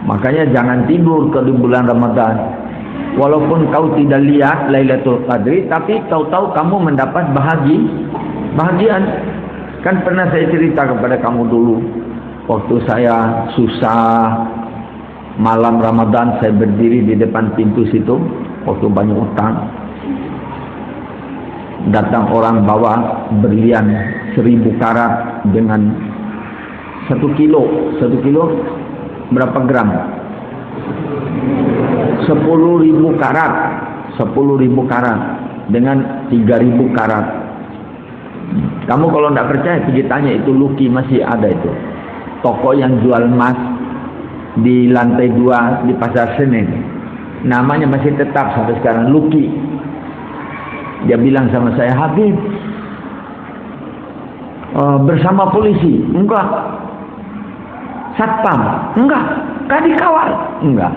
Makanya jangan tidur ke di bulan Ramadan. Walaupun kau tidak lihat Lailatul Qadri, tapi tahu-tahu kamu mendapat bahagian. Kan pernah saya cerita kepada kamu dulu, waktu saya susah malam Ramadan, saya berdiri di depan pintu situ waktu banyak utang. Datang orang bawa berlian 1000 karat dengan 1 kilo berapa gram? 10.000 karat, 10.000 karat dengan 3.000 karat. Kamu kalau tidak percaya pergi tanya, itu Lucky masih ada itu. Toko yang jual emas di lantai 2 di Pasar Senen. Namanya masih tetap sampai sekarang, Lucky. Dia bilang sama saya, Habib, bersama polisi? Enggak. Satpam? Enggak. Kan dikawal? Enggak.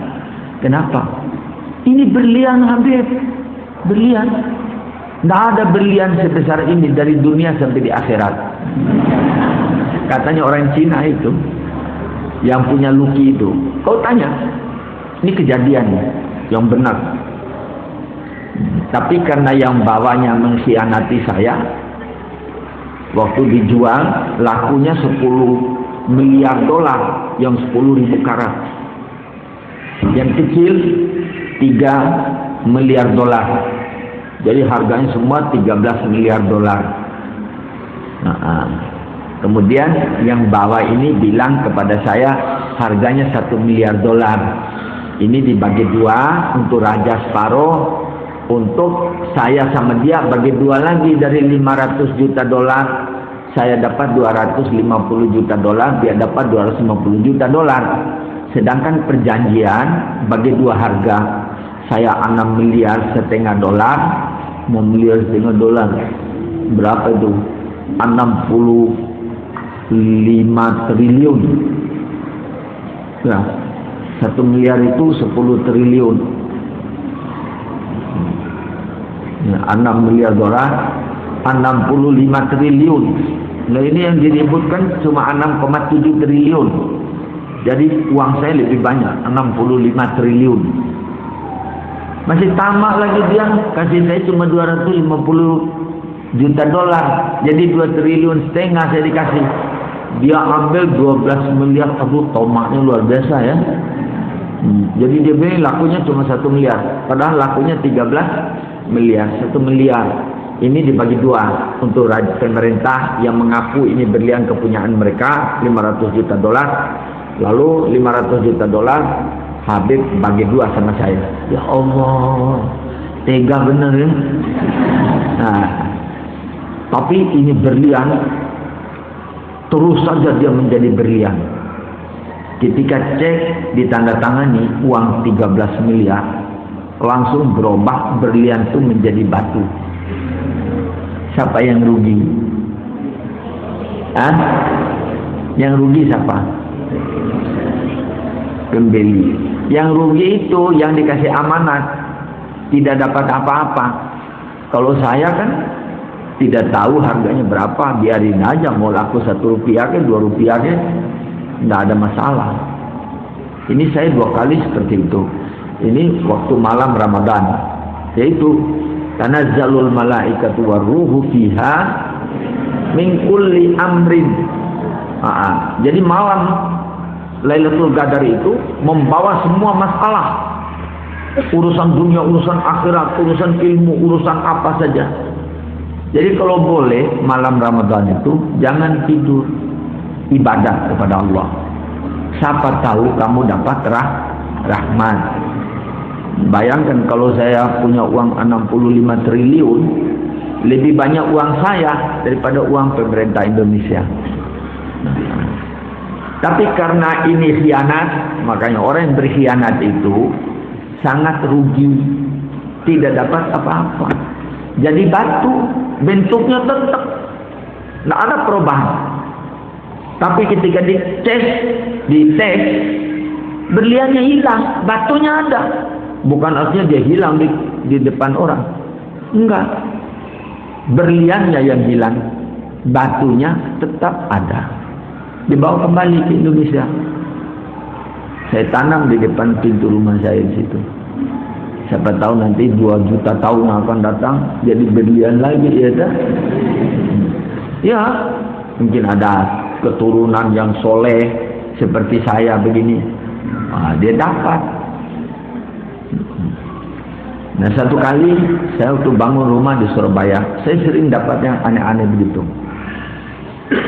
Kenapa? Ini berlian, Habib. Berlian. Tidak ada berlian sebesar ini dari dunia sampai di akhirat. Katanya orang Cina itu, yang punya Lucky itu. Kau tanya, ini kejadian yang benar. Tapi karena yang bawanya mengkhianati saya, waktu dijual lakunya 10 miliar dolar, yang 10.000 karat. Yang kecil 3 miliar dolar. Jadi harganya semua 13 miliar dolar. Kemudian yang bawah ini bilang kepada saya harganya 1 miliar dolar. Ini dibagi 2 untuk raja separuh, untuk saya sama dia bagi 2 lagi, dari 500 juta dolar saya dapat 250 juta dolar, dia dapat 250 juta dolar. Sedangkan perjanjian bagi 2 harga, saya 6 miliar setengah dolar, 6 miliar setengah dolar berapa itu? 65 triliun. Ya, 1 miliar itu 10 triliun. Ya, 6 miliar dolar 65 triliun. Nah ini yang diributkan cuma 6,7 triliun. Jadi uang saya lebih banyak, 65 triliun. Masih tamak lagi dia, kasih saya cuma 250 juta dolar. Jadi 2,5 triliun saya dikasih. Dia ambil 12 miliar. Aduh, tomaknya luar biasa ya. Jadi dia bilang lakunya cuma 1 miliar. Padahal lakunya 13 miliar. 1 miliar. Ini dibagi 2 untuk pemerintah yang mengaku ini berlian kepunyaan mereka, 500 juta dolar. Lalu 500 juta dolar Habib bagi 2 sama saya. Ya Allah, tega bener ya. Nah, tapi ini berlian, terus saja dia menjadi berlian. Ketika cek ditandatangani uang 13 miliar, langsung berubah berlian itu menjadi batu. Siapa yang rugi? Yang rugi siapa? Pembeli. Yang rugi itu yang dikasih amanat, tidak dapat apa-apa. Kalau saya kan tidak tahu harganya berapa, biarin aja, mau laku 1 rupiah ke 2 rupiah ke, tidak ada masalah. Ini saya 2 kali seperti itu. Ini waktu malam Ramadan, yaitu tanazzalul malaikatu waruhu fiha min kulli amrin. Jadi malam Lailatul Qadar itu membawa semua masalah, urusan dunia, urusan akhirat, urusan ilmu, urusan apa saja. Jadi kalau boleh malam Ramadan itu jangan tidur, ibadah kepada Allah. Siapa tahu kamu dapat rahmat. Bayangkan kalau saya punya uang 65 triliun, lebih banyak uang saya daripada uang pemerintah Indonesia. Tapi karena ini khianat, makanya orang yang berkhianat itu sangat rugi, tidak dapat apa-apa. Jadi batu, bentuknya tetap, tidak ada perubahan. Tapi ketika dites, berliannya hilang, batunya ada. Bukan artinya dia hilang di depan orang. Enggak. Berliannya yang hilang, batunya tetap ada. Dibawa kembali ke Indonesia. Saya tanam di depan pintu rumah saya di situ. Siapa tahu nanti 2 juta tahun akan datang jadi berlian lagi, ya tak? Ya, mungkin ada keturunan yang soleh seperti saya begini. Dia dapat. Nah, satu kali saya waktu bangun rumah di Surabaya, saya sering dapat yang aneh-aneh begitu.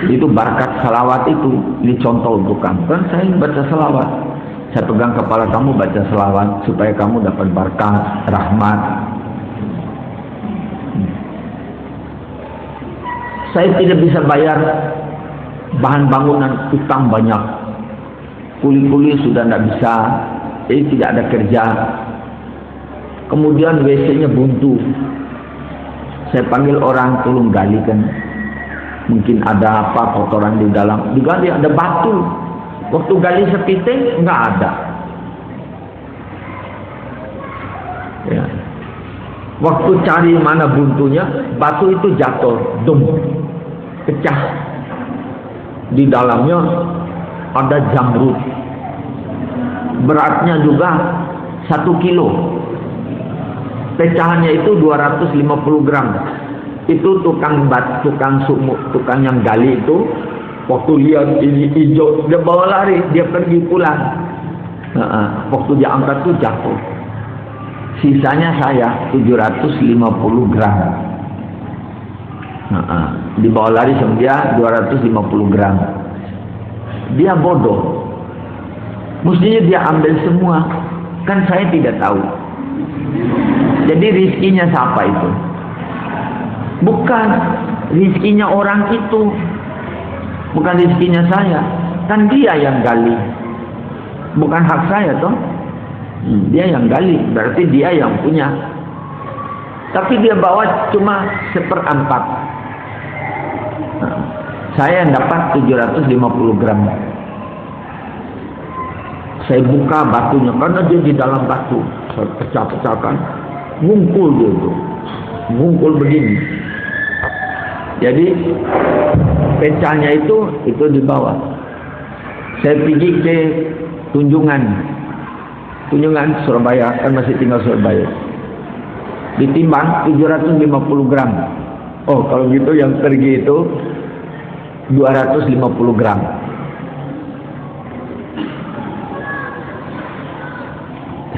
Itu berkat salawat itu, ini contoh untuk kamu. Kan saya baca salawat. Saya pegang kepala kamu baca selawat supaya kamu dapat berkah, rahmat. Saya tidak bisa bayar bahan bangunan, utang banyak. Kuli-kuli sudah tidak bisa, jadi tidak ada kerja. Kemudian WC-nya buntu. Saya panggil orang tolong galikan. Mungkin ada apa kotoran di dalam. Digali ada batu. Waktu gali sepiting enggak ada. Ya. Waktu cari mana buntunya, batu itu jatuh, dum, pecah. Di dalamnya ada jamrud. Beratnya juga 1 kilo. Pecahannya itu 250 gram. Itu tukang yang gali itu. Waktu lihat ini hijau, dia bawa lari, dia pergi pulang. Waktu dia angkat tuh jatuh. Sisanya saya 750 gram. Dibawa lari sama dia 250 gram. Dia bodoh. Mestinya dia ambil semua. Kan saya tidak tahu. Jadi rizkinya siapa itu? Bukan rizkinya orang itu. Bukan rezekinya saya, kan dia yang gali, bukan hak saya toh. Dia yang gali, berarti dia yang punya. Tapi dia bawa cuma 1/4. Saya yang dapat 750 gram. Saya buka batunya karena dia di dalam batu. Saya pecah-pecahkan, ngungkul dia itu, ngungkul begini. Jadi pecahnya itu dibawa. Saya pergi ke Tunjungan Surabaya, kan masih tinggal Surabaya. Ditimbang 750 gram. Oh, kalau gitu yang pergi itu 250 gram.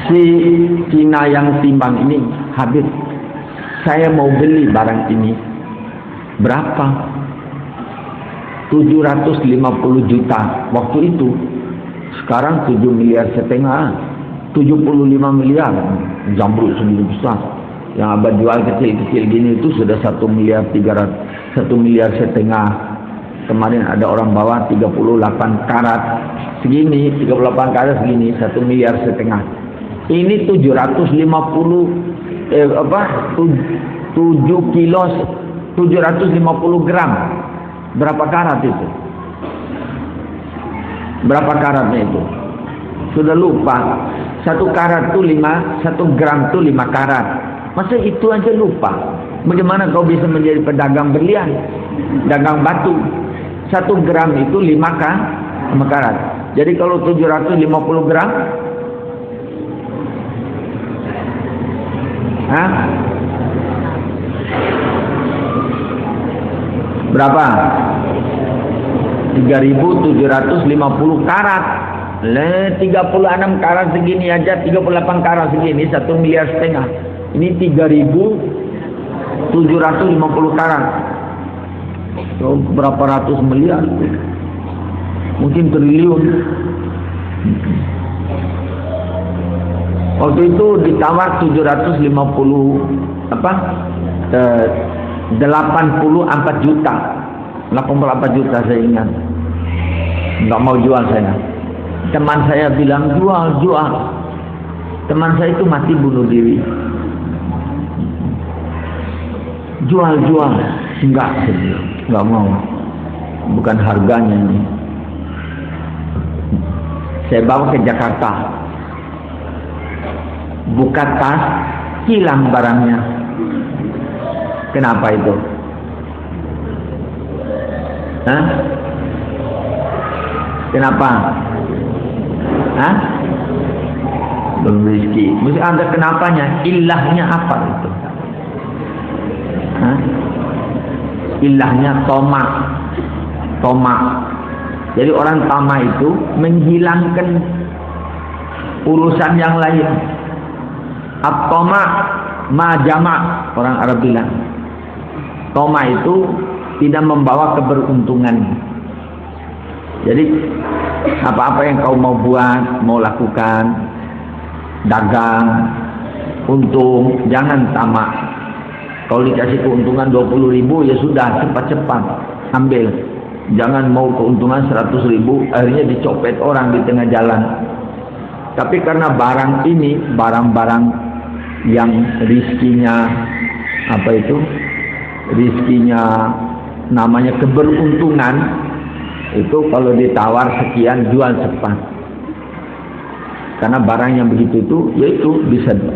Si Cina yang timbang ini, Habib, saya mau beli barang ini. Berapa? 750 juta waktu itu. Sekarang 7,5 miliar, 75 miliar. Jamrud sendiri besar. Yang abad jual kecil-kecil gini itu sudah 1,3 miliar. Kemarin ada orang bawa 38 karat segini, 38 karat segini, 1,5 miliar. Ini 750 7 kilo 750 gram. Berapa karat itu? Berapa karatnya itu? Sudah lupa. 1 karat itu 1 gram itu 5 karat. Masa itu aja lupa? Bagaimana kau bisa menjadi pedagang berlian? Dagang batu. 1 gram itu 5 karat. Jadi kalau 750 gram, berapa? 3.750 karat. 36 karat segini aja, 38 karat segini, 1,5 miliar. Ini 3.750 karat. So, berapa ratus miliar? Mungkin triliun. Waktu itu ditawar 750 84 juta. 84 juta saya ingat. Enggak mau jual saya. Teman saya bilang jual. Teman saya itu mati bunuh diri. Jual. Enggak, enggak mau. Bukan harganya ini. Saya bawa ke Jakarta. Buka tas, hilang barangnya. Kenapa itu? Kenapa? Hah? Belum rezeki. Mesti ada kenapanya. Ilahnya apa itu? Hah? Ilahnya tomak. Tomak. Jadi orang tamak itu menghilangkan urusan yang lain. At-tamak ma jama', orang Arab bilang. Tamak itu tidak membawa keberuntungan. Jadi apa-apa yang kau mau buat, mau lakukan, dagang, untung, jangan tamak. Kalau dikasih keuntungan 20.000, ya sudah, cepat-cepat ambil. Jangan mau keuntungan 100.000, akhirnya dicopet orang di tengah jalan. Tapi karena barang ini, barang-barang yang rizkinya, apa itu? Rizkinya namanya keberuntungan, itu kalau ditawar sekian, jual cepat. Karena barang yang begitu itu, yaitu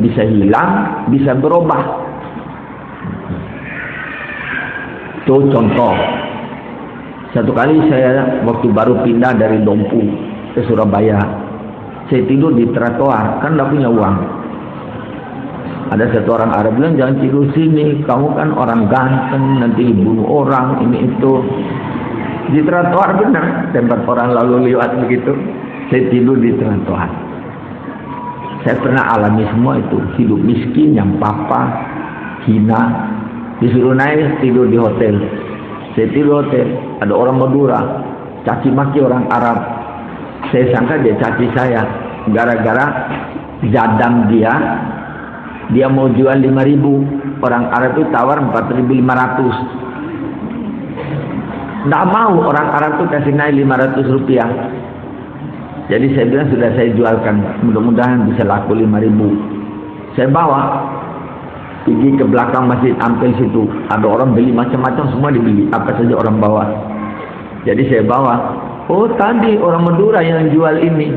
bisa hilang, bisa berubah. Itu contoh. Satu kali saya waktu baru pindah dari Dompu ke Surabaya, saya tidur di trotoar, kan tidak punya uang. Ada satu orang Arab bilang, jangan tidur sini, kamu kan orang ganteng, nanti bunuh orang, ini itu. Di trotoar benar, tempat orang lalu lewat begitu, saya tidur di trotoar. Saya pernah alami semua itu, hidup miskin, yang papa, hina, disuruh naik tidur di hotel. Saya tidur hotel, ada orang Madura, caci maki orang Arab. Saya sangka dia caci saya, gara-gara jadam dia mau jual 5.000, orang Arab itu tawar 4.500. Tidak mau, orang Arab itu kasih naik 500 rupiah. Jadi saya bilang sudah saya jualkan, mudah-mudahan bisa laku 5.000. Saya bawa pergi ke belakang Masjid Ampel situ, ada orang beli macam-macam, semua dibeli, apa saja orang bawa. Jadi saya bawa, oh tadi orang Madura yang jual ini,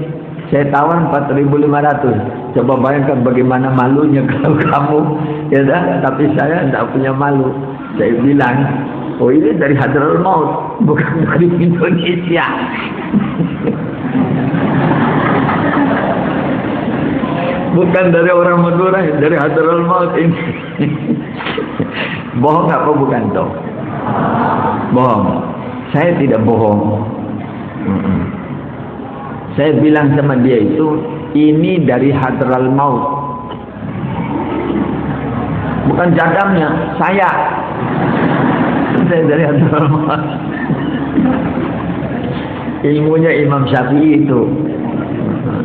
saya tawar 4.500. Coba bayangkan bagaimana malunya kalau kamu, ya dah, tapi saya tidak punya malu. Saya bilang, oh ini dari Hadraul Maut, bukan dari Indonesia. Bukan dari orang Madura, dari Hadraul Maut ini. Bohong apa bukan toh? Bohong. Saya tidak bohong. Saya bilang sama dia itu, ini dari Hadraul Maut. Bukan jadamnya, saya dari Hadraul Maut. Ilmunya Imam Syafi'i itu.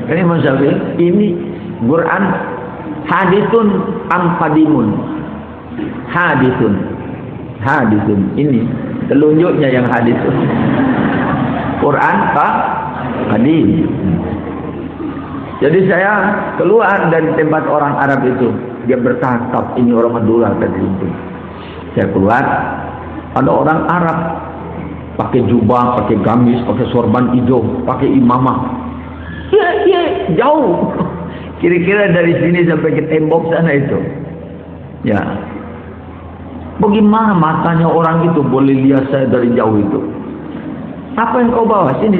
Kan Imam Syafi'i ini Quran hadithun am qadimun. Hadithun ini telunjuknya yang hadithun. Quran pak qadim. Jadi saya keluar dari tempat orang Arab itu, dia bertatap, ini orang Madura tadi itu. Saya keluar, ada orang Arab pakai jubah, pakai gamis, pakai sorban hijau, pakai imamah. Ya, jauh. Kira-kira dari sini sampai ke tembok sana itu. Ya. Bagaimana matanya orang itu boleh lihat saya dari jauh itu? Apa yang kau bawa? Sini.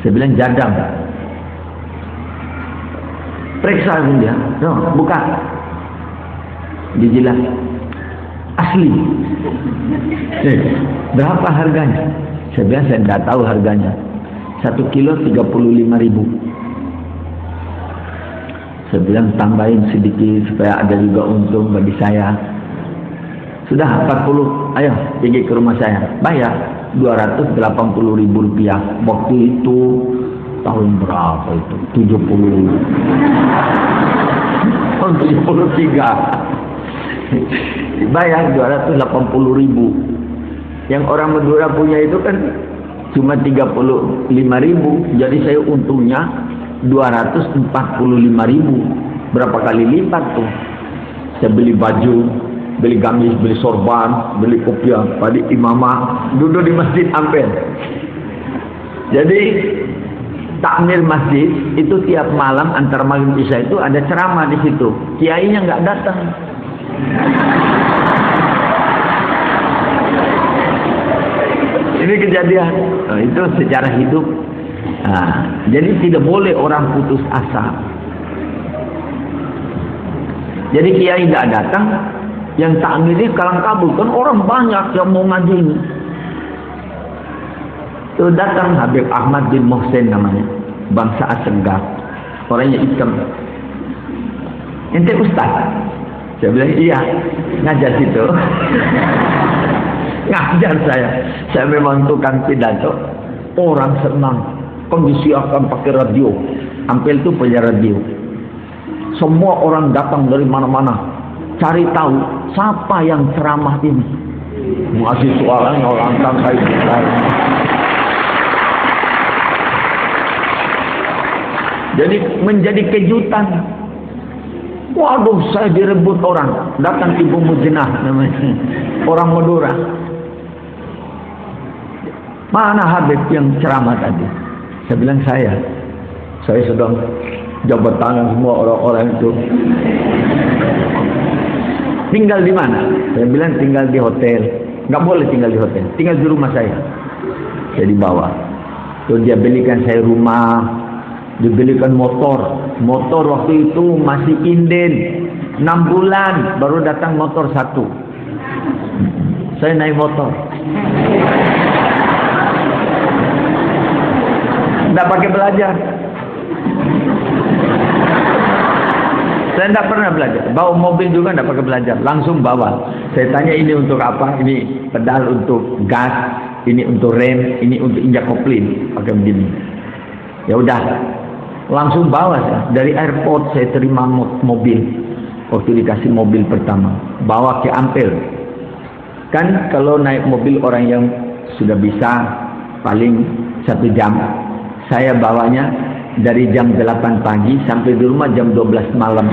Saya bilang jadam. Periksa dia. No, buka. Dijilat. Asli. Berapa harganya? Saya bilang saya tidak tahu harganya. 1 kilo 35.000. Saya bilang tambahin sedikit supaya ada juga untung bagi saya. Sudah 40, ayo pergi ke rumah saya, bayar 280.000 rupiah. Waktu itu tahun berapa itu? 70. Tahun 73. Bayar 280.000. Yang orang Madura punya itu kan cuma 35.000. Jadi saya untungnya 245.000. Berapa kali lipat tuh. Saya beli baju, beli gamis, beli sorban, beli kopiah, beli imamah, duduk di Masjid Ampel. Jadi takmir masjid itu tiap malam antar maghrib isya itu ada ceramah di situ. Kiainya nggak datang. Ini kejadian. Nah, itu sejarah hidup. Jadi tidak boleh orang putus asa. Jadi kiai tidak datang, yang takmiri kalang kabut, kan orang banyak yang mau ngaji ini. Itu datang Habib Ahmad bin Mohsen namanya, bangsa Asegaf, orangnya hitam. Ente ustaz? Saya bilang iya, ngajar situ. Ngajar saya memang tukang pidato. Orang senang, kan disiarkan pakai radio. Ampel itu punya radio. Semua orang datang dari mana-mana, cari tahu siapa yang ceramah ini. Masih soalnya orang kayak kita. Jadi menjadi kejutan. Waduh, saya direbut orang. Datang Ibu Mujnah namanya, orang Madura. Mana Habib yang ceramah tadi? Saya bilang saya sedang jabat tangan semua orang-orang itu. Tinggal di mana? Saya bilang tinggal di hotel. Nggak boleh tinggal di hotel, tinggal di rumah saya. Saya dibawa. Terus dia belikan saya rumah. Dibelikan motor waktu itu masih inden, 6 bulan baru datang motor 1. Saya naik motor, nggak pakai belajar. Saya nggak pernah belajar, bawa mobil juga nggak pakai belajar, langsung bawa. Saya tanya ini untuk apa? Ini pedal untuk gas, ini untuk rem, ini untuk injak kopling, pakai begini. Ya udah, langsung bawa saya. Dari airport saya terima mobil. Waktu dikasih mobil pertama, bawa ke Ampel. Kan kalau naik mobil orang yang sudah bisa paling 1 jam. Saya bawanya dari jam 8 pagi sampai di rumah jam 12 malam.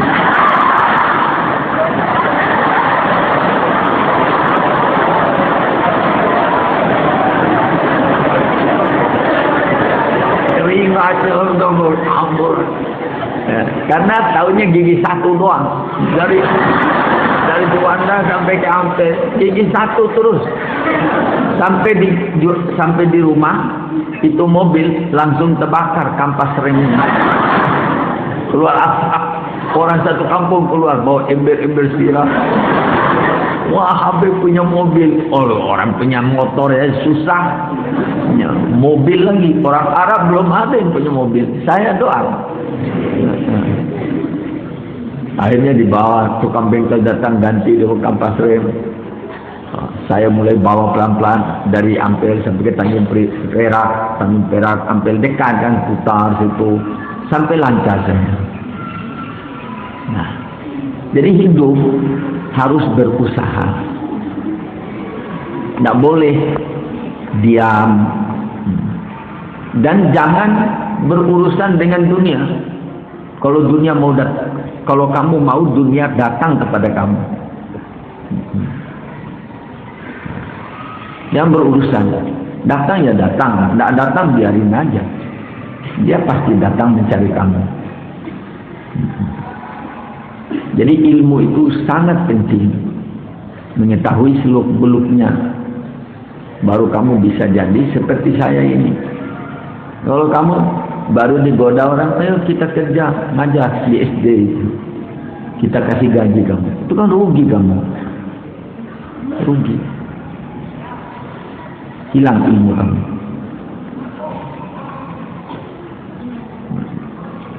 Karena tahunnya gigi 1 doang, dari Juanda sampai ke Ampel, gigi 1 terus sampai di rumah. Itu mobil langsung terbakar kampas remnya, keluar asap. Orang satu kampung keluar bawa ember-ember sirap. Wah, Habib punya mobil. Orang punya motor ya susah. Mobil lagi, orang Arab belum ada yang punya mobil. Saya doang. Akhirnya dibawa, tukang bengkel datang ganti dengan kampas rem. Saya mulai bawa pelan-pelan dari Ampel sampai ke Tanjung Perak, Ampel dekat kan, putar situ sampai lancar saya. Nah, jadi hidup harus berusaha, tidak boleh diam, dan jangan berurusan dengan dunia. Kalau dunia mau datang, kalau kamu mau dunia datang kepada kamu, yang berurusan. Datang ya datang, tidak datang biarin aja. Dia pasti datang mencari kamu. Jadi ilmu itu sangat penting, mengetahui seluk-beluknya, baru kamu bisa jadi seperti saya ini. Kalau kamu baru digoda orang, ayo kita kerja ngajar di SD itu, kita kasih gaji kamu, itu kan rugi kamu, rugi, hilang ilmu kamu.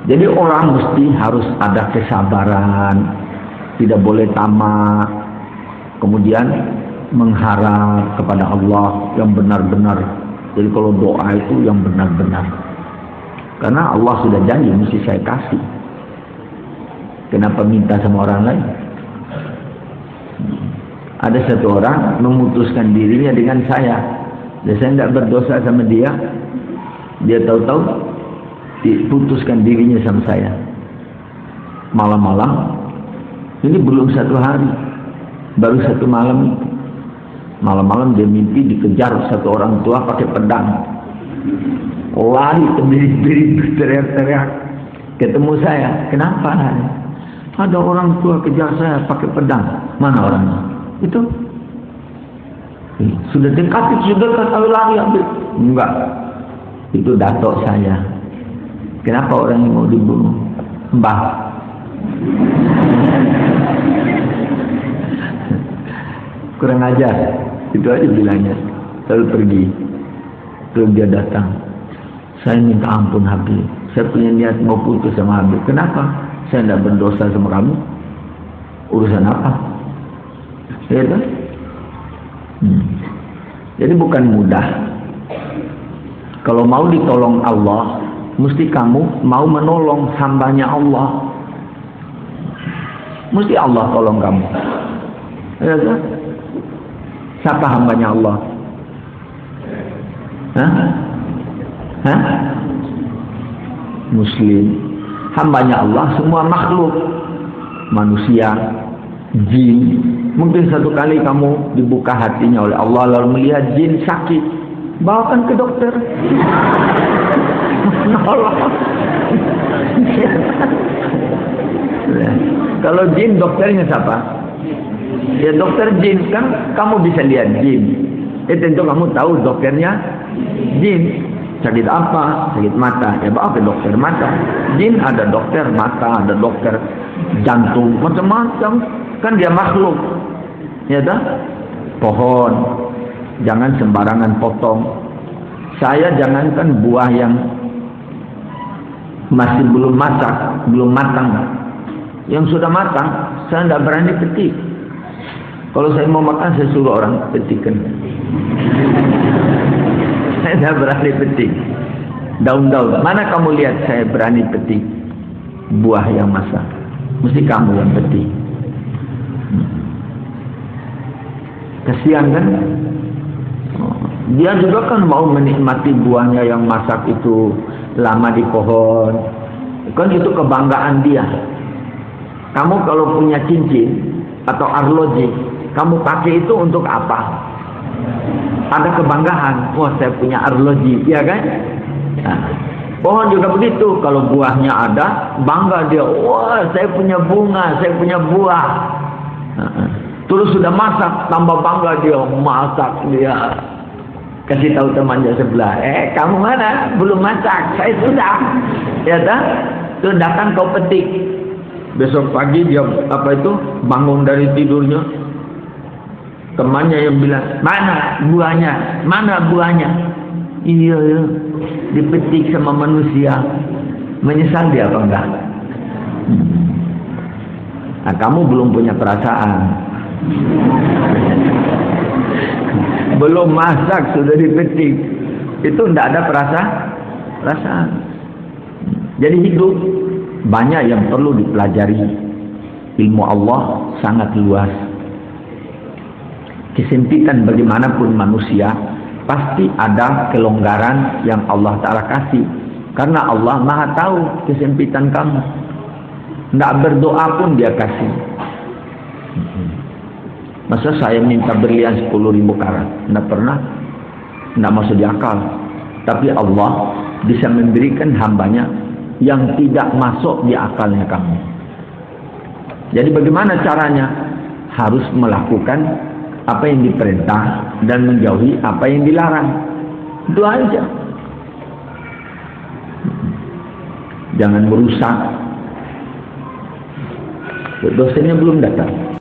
Jadi orang mesti harus ada kesabaran, tidak boleh tamak, kemudian mengharap kepada Allah yang benar-benar. Jadi kalau doa itu yang benar-benar, karena Allah sudah janji mesti saya kasih. Kenapa minta sama orang lain? Ada satu orang memutuskan dirinya dengan saya, dan saya tidak berdosa sama dia. Dia tahu-tahu diputuskan dirinya sama saya. Malam-malam, ini belum 1 hari, baru 1 malam. Malam-malam dia mimpi dikejar satu orang tua pakai pedang. Lari terbirit-birit, teriak-teriak. Ketemu saya, kenapa? Ada orang tua kejar saya pakai pedang. Mana orangnya? Itu. Sudah dekat, lari ambil. Enggak. Itu datuk saya. Kenapa orang yang mau dibunuh? Mbah. Kurang ajar. Itu aja bilangnya. Lalu pergi. Terus dia datang. Saya minta ampun Habib. Saya punya niat mau putus sama Habib. Kenapa? Saya tidak berdosa sama kamu. Urusan apa? Ya kan? Jadi bukan mudah. Kalau mau ditolong Allah, mesti kamu mau menolong hambanya Allah. Mesti Allah tolong kamu. Ya kan? Siapa hambanya Allah? Hah? Muslim. Hambanya Allah semua makhluk. Manusia, jin. Mungkin satu kali kamu dibuka hatinya oleh Allah lalu melihat jin sakit, bawakan ke dokter. Nolong. Kalau jin dokternya siapa? Ya dokter jin, kan kamu bisa lihat jin. Tentu kamu tahu dokternya jin. Sakit apa? Sakit mata. Ya bawa ke dokter mata. Jin ada dokter mata, ada dokter jantung, macam-macam. Kan dia makhluk. Ya dah? Pohon. Jangan sembarangan potong. Saya jangankan buah yang masih belum masak, belum matang. Yang sudah matang, saya tidak berani petik. Kalau saya mau makan, saya suruh orang petikkan. Saya tidak berani petik. Daun-daun. Mana kamu lihat saya berani petik buah yang masak? Mesti kamu yang petik. Kasihan kan? Dia juga kan mau menikmati buahnya yang masak itu lama di pohon. Kan itu kebanggaan dia. Kamu kalau punya cincin atau arloji, kamu pakai itu untuk apa? Ada kebanggaan. Wah, saya punya arloji, ya kan? Nah, pohon juga begitu. Kalau buahnya ada, bangga dia. Wah, saya punya bunga, saya punya buah. Terus sudah masak, tambah bangga dia. Masak dia. Kasih tahu temannya sebelah. Kamu mana? Belum masak. Saya sudah. Ya tak? Terus datang kau petik. Besok pagi dia bangun dari tidurnya. Temannya yang bilang, mana buahnya? Mana buahnya? Iya, ya. Dipetik sama manusia. Menyesal dia apa enggak? Nah, kamu belum punya perasaan. Belum masak sudah dipetik. Itu tidak ada perasaan. Jadi hidup banyak yang perlu dipelajari. Ilmu Allah sangat luas. Kesempitan bagaimanapun manusia, pasti ada kelonggaran yang Allah Ta'ala kasih. Karena Allah Maha tahu kesempitan kamu. Tidak berdoa pun dia kasih. Masa saya minta berlian 10.000 karat? Tidak pernah. Tidak masuk di akal. Tapi Allah bisa memberikan hambanya yang tidak masuk di akalnya kamu. Jadi bagaimana caranya? Harus melakukan apa yang diperintah dan menjauhi apa yang dilarang. Itu aja. Jangan merusak. Dosennya belum datang.